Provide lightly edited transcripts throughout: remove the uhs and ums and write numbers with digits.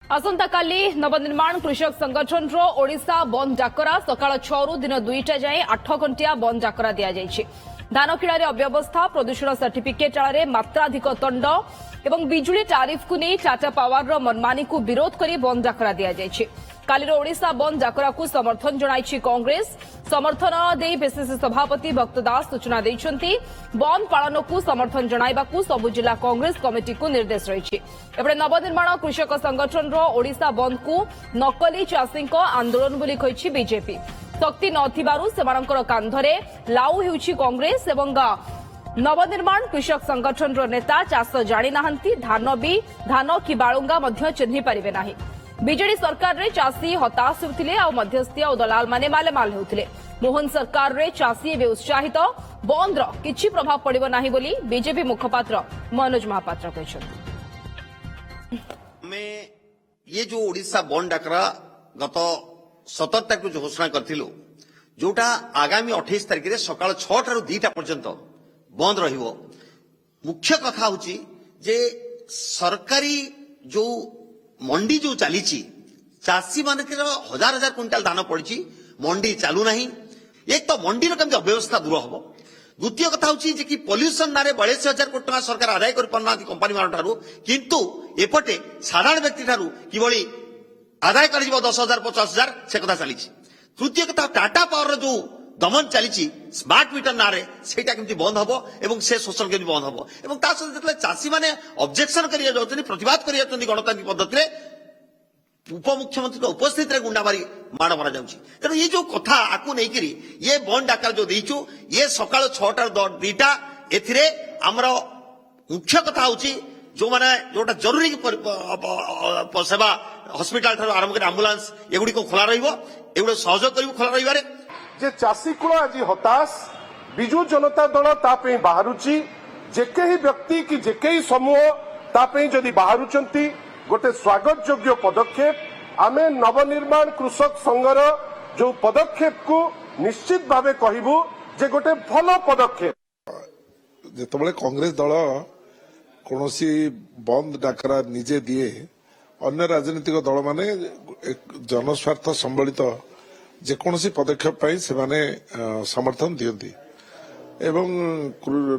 आसंता काली नवनिर्माण कृषक संगठन ओडिशा बंद डाकरा सकाळ 6 रु दिन 2टा जाए 8 घंटिया बंद डाकरा दिया जायछि। धान किणारे अव्यवस्था प्रदूषण सर्टिफिकेट आड़े मात्राधिक दंड एवं बिजुली टारिफ को नहीं टाटा पावर मनमानी को विरोध कर बंद डाकरा दिया जायछि। कालीर ओडिशा बंद डाकरा को समर्थन जणाइछि कांग्रेस। समर्थन दे पीसीसी सभापति भक्त दास सूचना दैछन्ति। बंद पालन को समर्थन जणाइबाकू सबु जिला कांग्रेस कमिटी को निर्देश रहिछि। एपटे नवनिर्माण कृषक संगठन ओडिशा बंद को नकली चाषी आंदोलन बोली कहिछि बीजेपी। शक्ति नथिबारु सेमानकर कांधरे लाउ हेउछि कांग्रेस एवं नवनिर्माण कृषक संगठन नेता चाष जाणी नाहंती। धान कि बाळुंगा मध्य चिन्हि पारिबे नाही। बीजेडी सरकार रे चाषी हताश होउथिले आ मध्यस्थी और दलाल माने मालेमाल होउथिले। मोहन सरकार रे चाषी एवं उत्साहित बंद किछि प्रभाव पड़िबो नाही बोली बीजेपी मुखपात्र मनोज महापात्र कहछन्ति। में ये जो ओडिशा बंद डाकरा गत 17 तारिख जो घोषणा करथिलु जोटा आगामी 28 तारिख रे सकाळ 6 ठारू 2टा पर्यंत बंद रहिबो। मुख्य कथा होची जे सरकारी जो मंडी जो चली चाषी मान हजार हजार क्विंटाल धान पड़ी मंडी चालू ना। एक तो मंडी कमी अव्यवस्था दूर हम। द्वितीय कथा होची कि पॉल्यूशन ना 42,000 कोटी टका सरकार आदाय कर पारना कंपनी मान ठारू किंतु एपटे साधारण व्यक्ति ठारू किभली आदाय कर 10,000 50,000 से कथा चली। तृतीय कथा टाटा पावर जो दमन चली स्मार्ट मीटर ना सेटा केमती बंद हम एवं से शोषण केमती बंद हम एवं ता सहित जो चाषी मैंने ऑब्जेक्शन करिया जाउछनी प्रतिवाद करिया जाउछनी गणतांत्रिक पद्धति रे उपमुख्यमंत्री उपस्थित रे गुंडामारी माड़ मरा जाउछि। तेणु ये जो कथा आकु नहीं करी ये बंद आकार जो देइछु ये सकाळ 6टा 2टा एथिरे हमर मुख्य कथा होछि जो माने जोटा जरूरी सेवा हॉस्पिटल ठार आरंभ कर एम्बुलेंस एगुडी को खोला रहिबो एगुडी सहयोग करिबो खोला रहिबारे जे चाषी कूल आज हताश विजु जनता दल तापई बाहरुची जेके ही व्यक्ति कि जेके ही समूह तापई जदि बाहरुचंती गोटे स्वागत योग्य पदक्षेप आमे नवनिर्माण कृषक संघर जो पदक्षेप को निश्चित भावे कहबू जे गोटे भल पदक्षेप। जेतबेले कांग्रेस दल कोनोसी बंद डाकरा निजे दिए अन्य राजनीतिक दल माने जनस्वार्थ संबलित जेकोसी पदक्षेप से माने समर्थन दियंती एवं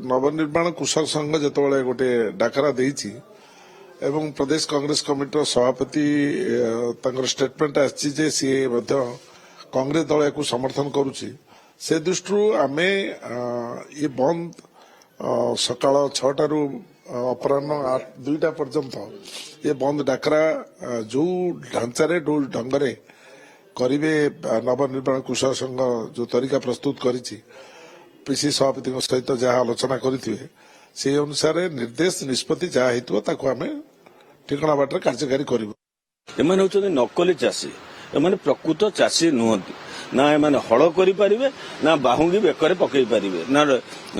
नवनिर्माण कृषक संघ जेतबेले गोटे डाकरा देइछि एवं प्रदेश कांग्रेस कमिटी सभापति तांकर स्टेटमेंट आछि जे सी मध्य कांग्रेस दल याकू समर्थन करूछि। से दृष्टि आमे ये बंद सकाळ 6 रु अपराह्न 2टा पर्यंत ये बंद डाकरा जो ढांचारे जो ढंगरे करिवे नवनिर्माण कृषक संघ जो तरीका प्रस्तुत करिछि पीसी सभापति सहित जहाँ आलोचना करिथिवे से अनुसार निर्देश निष्पत्ति जहाँ हेतु ताको आमे ठिकाना बाटर कार्यकारी करिवो। एमाने होचନ୍ତି नकली चाषी एमाने प्रकृत चाषी नुहंती ना एमाने हड़ करि परिबे ना बाहुंगी बेकरे पकई परिबे ना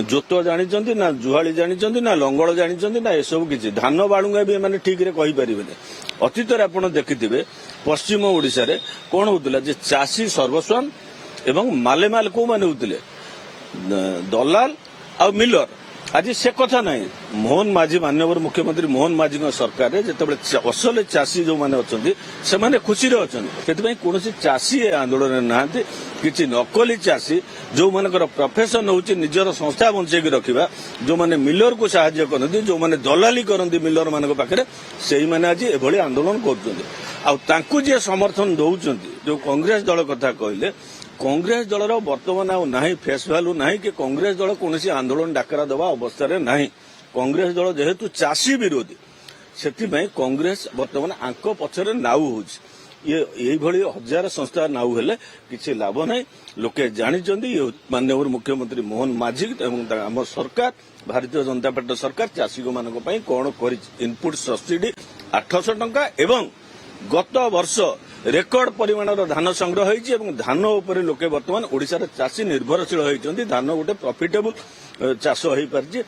जोत जानिचंती ना जुहाली जानिचंती ना लंगड़ जानिचंती ना एसबु किछि धान बाळुंगा भी एमाने ठीक रे कहि परिबे। अतीत रे आपण देखिथिबे पश्चिम ओडिशा रे कोन होतला जे चाषी सर्वस्वान एवं मालेमाल को माने होतले दलाल आ मिलर। आज से कथा नहीं मोहन माझी माननीय मुख्यमंत्री मोहन माझी सरकार जिते असल चाषी जो मैंने अच्छा से मैंने खुशी अच्छा से कौन चाषी आंदोलन ना कि नकली चाषी जो मानकर प्रोफेशन हूँ निजर संस्था बंचेक रखा जो मैंने मिलर को साहाय्य करती जो मैंने दलाली करती मिलर मान पाखे से मैंने आज एभली आंदोलन कर समर्थन दौरान जो कांग्रेस दल कथा कहले कांग्रेस दलर बर्तमान ना फेस भैल्यू ना कि कांग्रेस दल कौन आंदोलन डाकरा दवा अवस्था ना। कांग्रेस दल जेहेतु चाषी विरोधी से कांग्रेस बर्तमान आंक पछरे नाउ हो ये हजार संस्था नाउ हेले किसी लाभ ना। लोके जानी माननीय मुख्यमंत्री मोहन माझी आम सरकार भारतीय जनता पार्टी सरकार चाषी मान कौन कर इनपुट सब्सिडी 800 टंका एवं गत वर्ष रेकर्ड परिमाणर धान संग्रह होइछि एवं धान उपरे लोके वर्तमान ओडिशा चाषी निर्भरशील होइछन्ति। धान गोटे प्रॉफिटेबल चाष होई पारछि।